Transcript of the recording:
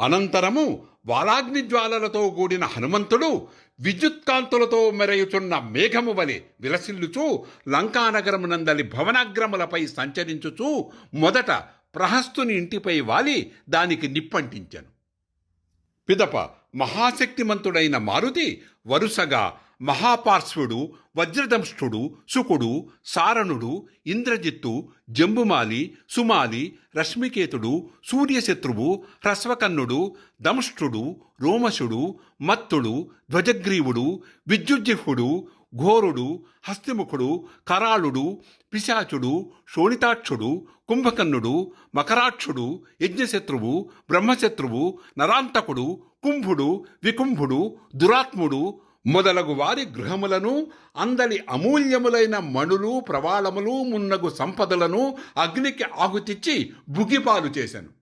అనంతరము వాలాగ్ని జ్వాలలతో కూడిన హనుమంతుడు విద్యుత్కాంతులతో మెరయుచున్న మేఘము వలె విలసిల్లుచూ లంకానగరమునందలి భవనాగ్రములపై సంచరించుచూ మొదట ప్రహస్తుని ఇంటిపై వాలి దానికి నిప్పంటించెను. పిదప మహాశక్తిమంతుడైన మారుతి వరుసగా మహాపార్శ్వుడు, వజ్రదంష్టుడు, శుకుడు, సారణుడు, ఇంద్రజిత్తు, జంబుమాలి, సుమాలి, రశ్మికేతుడు, సూర్యశత్రువు, హ్రస్వకన్నుడు, దంష్టుడు, రోమశుడు, మత్తుడు, ధ్వజగ్రీవుడు, విద్యుజ్జిహ్వుడు, ఘోరుడు, హస్తిముఖుడు, కరాళుడు, పిశాచుడు, శోణితాక్షుడు, కుంభకర్ణుడు, మకరాక్షుడు, యజ్ఞశత్రువు, బ్రహ్మశత్రువు, నరాంతకుడు, కుంభుడు, వికుంభుడు, దురాత్ముడు మొదలగు వారి గృహములను, అందలి అమూల్యములైన మణులు, ప్రవాళములు మున్నగు సంపదలను అగ్నికి ఆహుతిచ్చి బుగిపాలు చేశాను.